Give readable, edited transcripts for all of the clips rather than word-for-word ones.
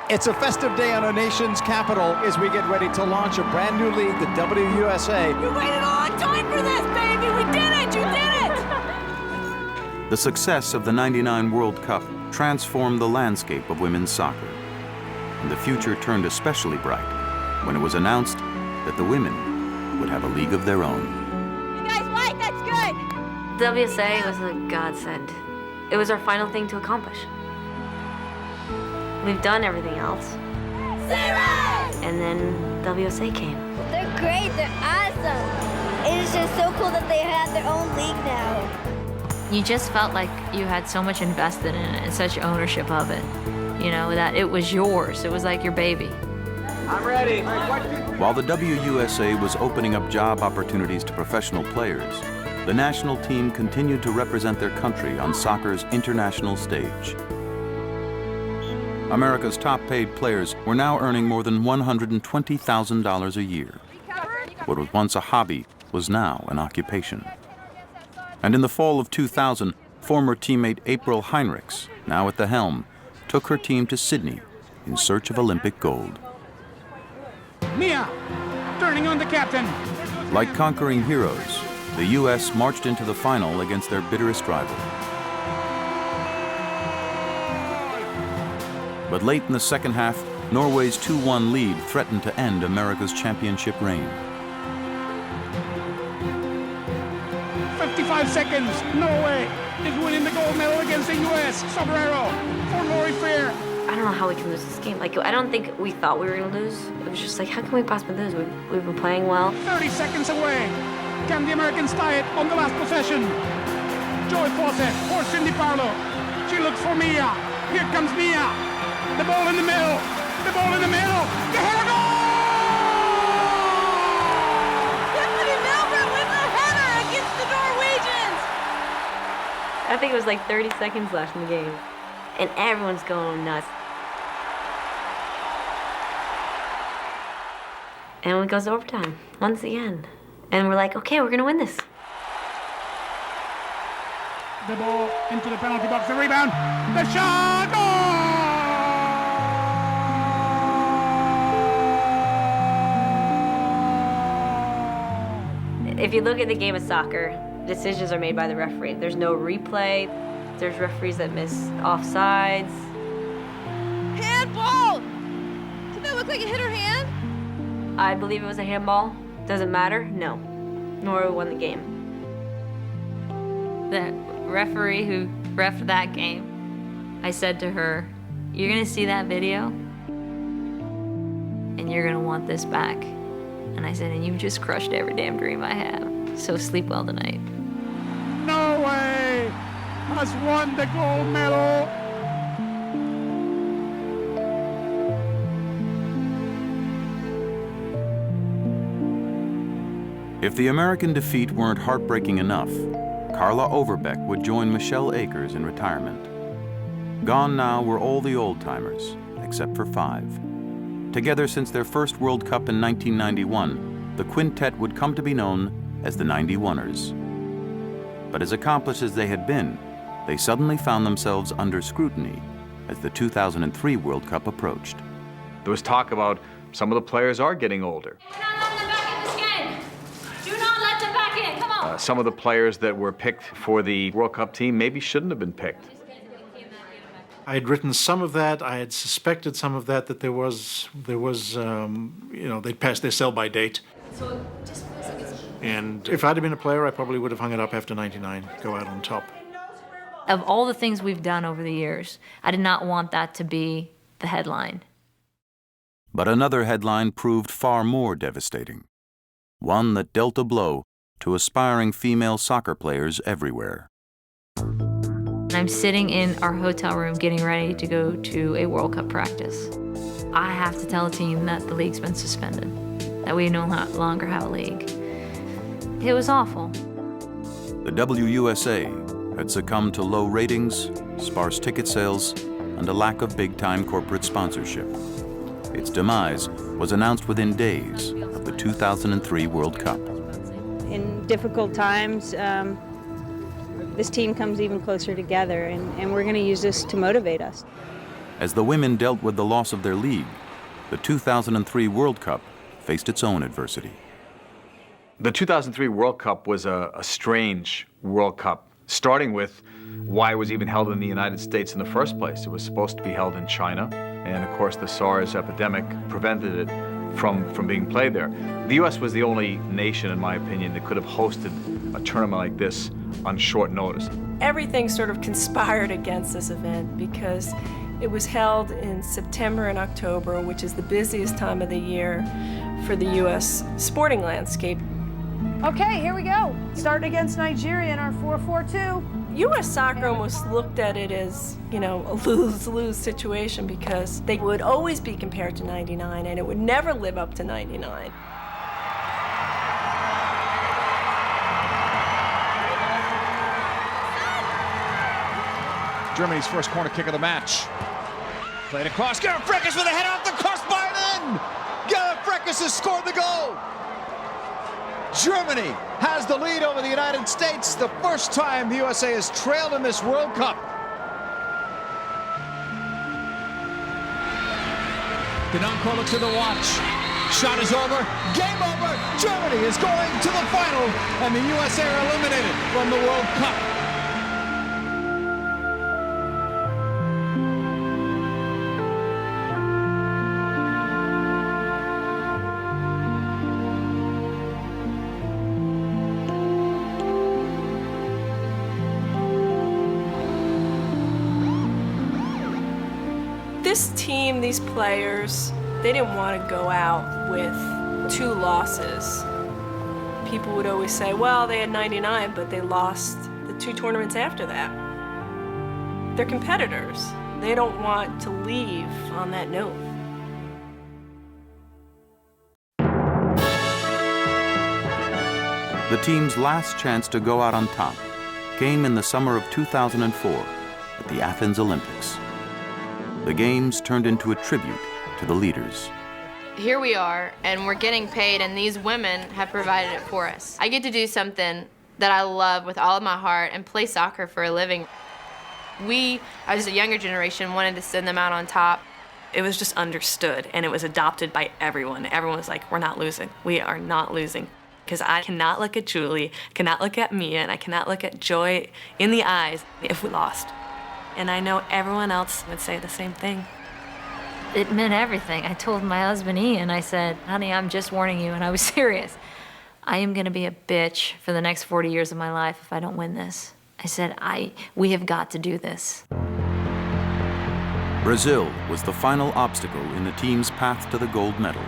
It's a festive day on our nation's capital as we get ready to launch a brand new league, the WUSA. You waited a long time for this, baby! We did it! You did it! The success of the '99 World Cup transformed the landscape of women's soccer. And the future turned especially bright when it was announced that the women would have a league of their own. You guys like? That's good! WUSA was a godsend. It was our final thing to accomplish. We've done everything else. Serious! And then WUSA came. They're great, they're awesome. It is just so cool that they have their own league now. You just felt like you had so much invested in it and such ownership of it, you know, that it was yours. It was like your baby. I'm ready. While the WUSA was opening up job opportunities to professional players, the national team continued to represent their country on soccer's international stage. America's top-paid players were now earning more than $120,000 a year. What was once a hobby was now an occupation. And in the fall of 2000, former teammate April Heinrichs, now at the helm, took her team to Sydney in search of Olympic gold. Mia, turning on the captain. Like conquering heroes, the U.S. marched into the final against their bitterest rival. But late in the second half, Norway's 2-1 lead threatened to end America's championship reign. 55 seconds. Norway is winning the gold medal against the U.S. Sombrero for Lori Fair. I don't know how we can lose this game. Like, I don't think we thought we were gonna lose. It was just like, how can we possibly lose? We've been playing well. 30 seconds away. Can the Americans tie it on the last possession? Joy Fawcett for Cindy Parlow. She looks for Mia. Here comes Mia. The ball in the middle. The ball in the middle. The header goal! Tiffany Melbourne with the header against the Norwegians! I think it was like 30 seconds left in the game. And everyone's going nuts. And it goes to overtime, once again. And we're like, okay, we're gonna win this. The ball into the penalty box. The rebound. The shot. Goal! If you look at the game of soccer, decisions are made by the referee. There's no replay. There's referees that miss offsides. Handball! Did that look like it hit her hand? I believe it was a handball. Does it matter? No. Norway won the game. The referee who reffed that game, I said to her, you're gonna see that video and you're gonna want this back. And I said, and you just crushed every damn dream I have. So sleep well tonight. Norway has won the gold medal. If the American defeat weren't heartbreaking enough, Carla Overbeck would join Michelle Akers in retirement. Gone now were all the old-timers, except for 5. Together since their first World Cup in 1991, the quintet would come to be known as the 91ers. But as accomplished as they had been, they suddenly found themselves under scrutiny as the 2003 World Cup approached. There was talk about some of the players are getting older. Do not let them back in this game. Do not let them back in, come on. Some of the players that were picked for the World Cup team maybe shouldn't have been picked. I had written some of that. I had suspected some of that there was, they'd passed their sell-by date. And if I'd have been a player, I probably would have hung it up after 99, go out on top. Of all the things we've done over the years, I did not want that to be the headline. But another headline proved far more devastating. One that dealt a blow to aspiring female soccer players everywhere. I'm sitting in our hotel room getting ready to go to a World Cup practice. I have to tell the team that the league's been suspended, that we no longer have a league. It was awful. The WUSA had succumbed to low ratings, sparse ticket sales, and a lack of big-time corporate sponsorship. Its demise was announced within days of the 2003 World Cup. In difficult times, this team comes even closer together, and we're going to use this to motivate us. As the women dealt with the loss of their league, the 2003 World Cup faced its own adversity. The 2003 World Cup was a strange World Cup, starting with why it was even held in the United States in the first place. It was supposed to be held in China, and of course the SARS epidemic prevented it from being played there. The U.S. was the only nation, in my opinion, that could have hosted a tournament like this on short notice. Everything sort of conspired against this event because it was held in September and October, which is the busiest time of the year for the U.S. sporting landscape. Okay, here we go. Starting against Nigeria in our 4-4-2. U.S. soccer almost looked at it as, you know, a lose-lose situation because they would always be compared to '99 and it would never live up to '99. Germany's first corner kick of the match. Played across, Gerrit Freckes with a head off the crossbar and in! Gerrit Freckes has scored the goal! Germany has the lead over the United States, the first time the USA has trailed in this World Cup. Denanko looks at the watch. Shot is over, game over! Germany is going to the final, and the USA are eliminated from the World Cup. This team, these players, they didn't want to go out with 2 losses. People would always say, well, they had 99, but they lost the 2 tournaments after that. They're competitors. They don't want to leave on that note. The team's last chance to go out on top came in the summer of 2004 at the Athens Olympics. The Games turned into a tribute to the leaders. Here we are, and we're getting paid, and these women have provided it for us. I get to do something that I love with all of my heart and play soccer for a living. We, as a younger generation, wanted to send them out on top. It was just understood, and it was adopted by everyone. Everyone was like, we're not losing. We are not losing. Because I cannot look at Julie, cannot look at Mia, and I cannot look at Joy in the eyes if we lost. And I know everyone else would say the same thing. It meant everything. I told my husband Ian, I said, honey, I'm just warning you, and I was serious. I am gonna be a bitch for the next 40 years of my life if I don't win this. I said, we have got to do this. Brazil was the final obstacle in the team's path to the gold medal.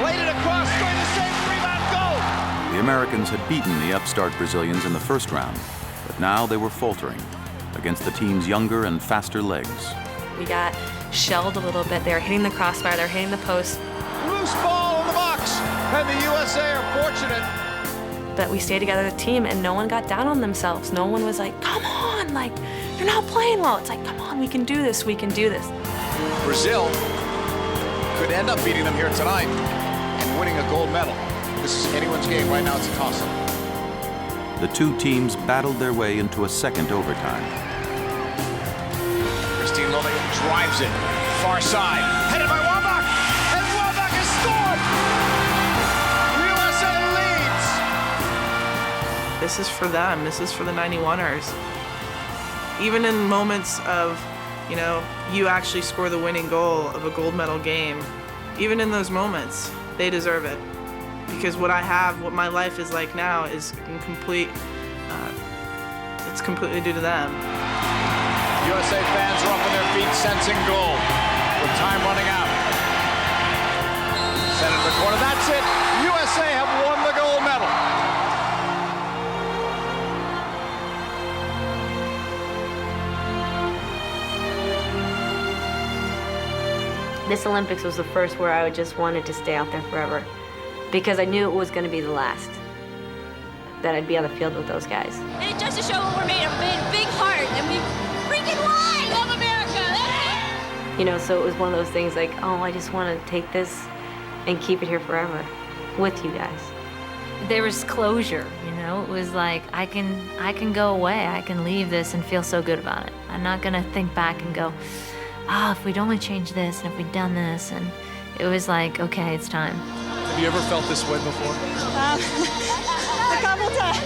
Laid it across, going to save, rebound, goal! The Americans had beaten the upstart Brazilians in the first round, but now they were faltering against the team's younger and faster legs. We got shelled a little bit. They were hitting the crossbar, they were hitting the post. Loose ball in the box, and the USA are fortunate. But we stayed together as a team, and no one got down on themselves. No one was like, come on, like, you're not playing well. It's like, come on, we can do this, we can do this. Brazil could end up beating them here tonight and winning a gold medal. This is anyone's game. Right now it's a toss-up. The 2 teams battled their way into a second overtime. Christine Lilligan drives it. Far side. Headed by Wambach. And Wambach has scored! USA leads! This is for them. This is for the 91ers. Even in moments of, you know, you actually score the winning goal of a gold medal game, even in those moments, they deserve it. Because what my life is like now is it's completely due to them. USA fans are up on their feet, sensing goal, with time running out. Sent in the corner, that's it. USA have won the gold medal. This Olympics was the first where I just wanted to stay out there forever because I knew it was going to be the last, that I'd be on the field with those guys. And it just to show what we're made of, big heart, and we freaking won! Love America! You know, so it was one of those things like, oh, I just want to take this and keep it here forever with you guys. There was closure, you know? It was like, I can go away. I can leave this and feel so good about it. I'm not gonna think back and go, if we'd only changed this and if we'd done this, and it was like, okay, it's time. Have you ever felt this way before? A couple times.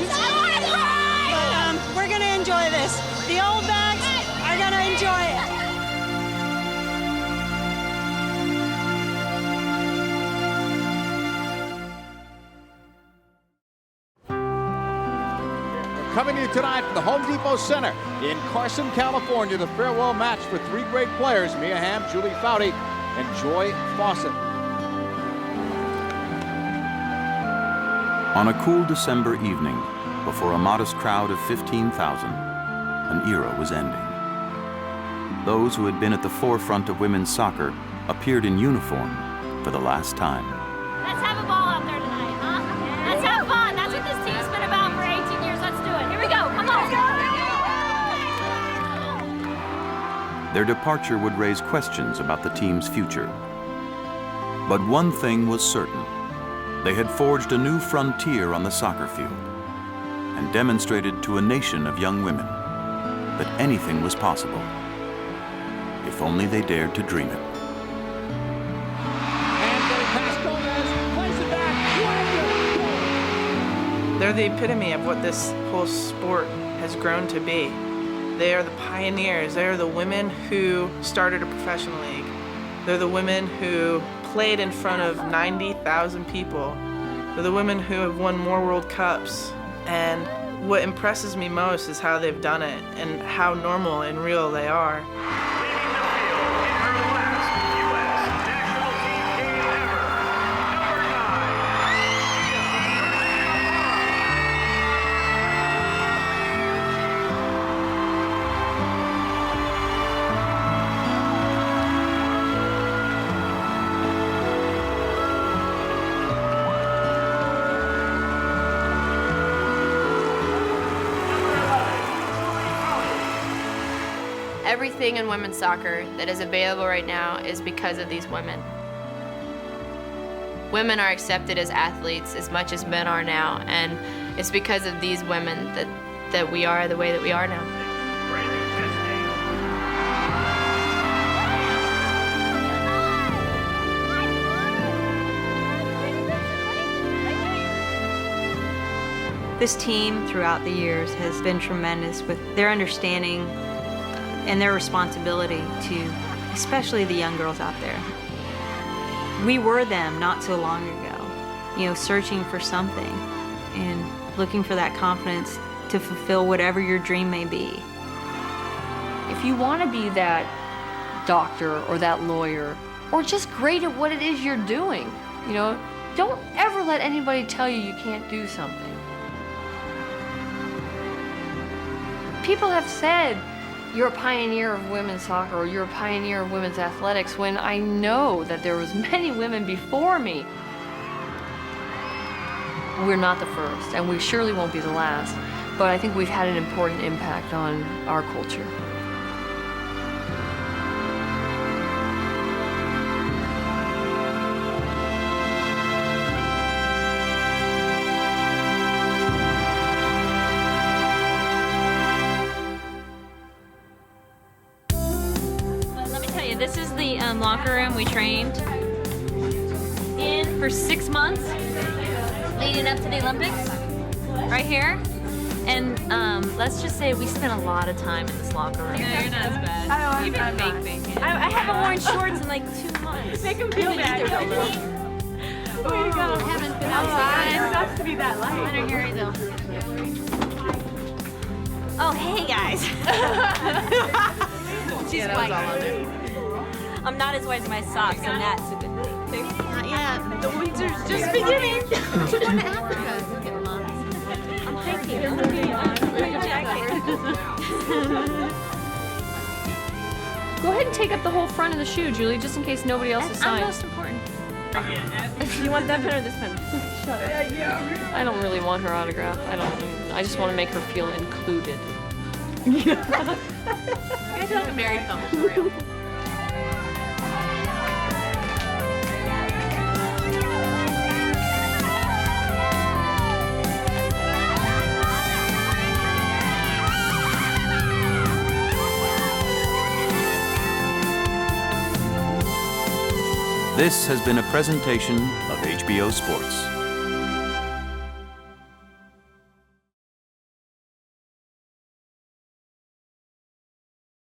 But we're gonna enjoy this. The old bags are gonna enjoy it. Coming to you tonight from the Home Depot Center in Carson, California, the farewell match for three great players, Mia Hamm, Julie Foudy, and Joy Fawcett. On a cool December evening, before a modest crowd of 15,000, an era was ending. Those who had been at the forefront of women's soccer appeared in uniform for the last time. Let's have a ball out there tonight, huh? Let's have fun. That's what this team's been about for 18 years. Let's do it. Here we go. Come on. Their departure would raise questions about the team's future. But one thing was certain. They had forged a new frontier on the soccer field and demonstrated to a nation of young women that anything was possible, if only they dared to dream it. They're the epitome of what this whole sport has grown to be. They are the pioneers. They are the women who started a professional league. They're the women who played in front of 90,000 people. They're the women who have won more World Cups. And what impresses me most is how they've done it and how normal and real they are. Everything in women's soccer that is available right now is because of these women. Women are accepted as athletes as much as men are now, and it's because of these women that we are the way that we are now. This team throughout the years has been tremendous with their understanding and their responsibility to, especially the young girls out there. We were them not so long ago, searching for something and looking for that confidence to fulfill whatever your dream may be. If you want to be that doctor or that lawyer, or just great at what it is you're doing, don't ever let anybody tell you you can't do something. People have said, you're a pioneer of women's soccer, or you're a pioneer of women's athletics, when I know that there was many women before me. We're not the first, and we surely won't be the last, but I think we've had an important impact on our culture. This is the locker room we trained in for 6 months leading up to the Olympics, right here. And let's just say we spent a lot of time in this locker room. No, you're not as bad. You've been fake. I haven't worn shorts in like 2 months. Make them feel bad. Way to go. Haven't been outside. It sucks to be that light. Under here, though. Oh, hey guys. She's white. I'm not as white as my socks, and that's a good thing. Not yet. The winter's just beginning. We're going to Africa. I'm thinking. Go ahead and take up the whole front of the shoe, Julie, just in case nobody else is signed. I'm most important. You want that pen or this pen? Shut up. I don't really want her autograph. I just want to make her feel included. You guys feel like a married couple for real. This has been a presentation of HBO Sports.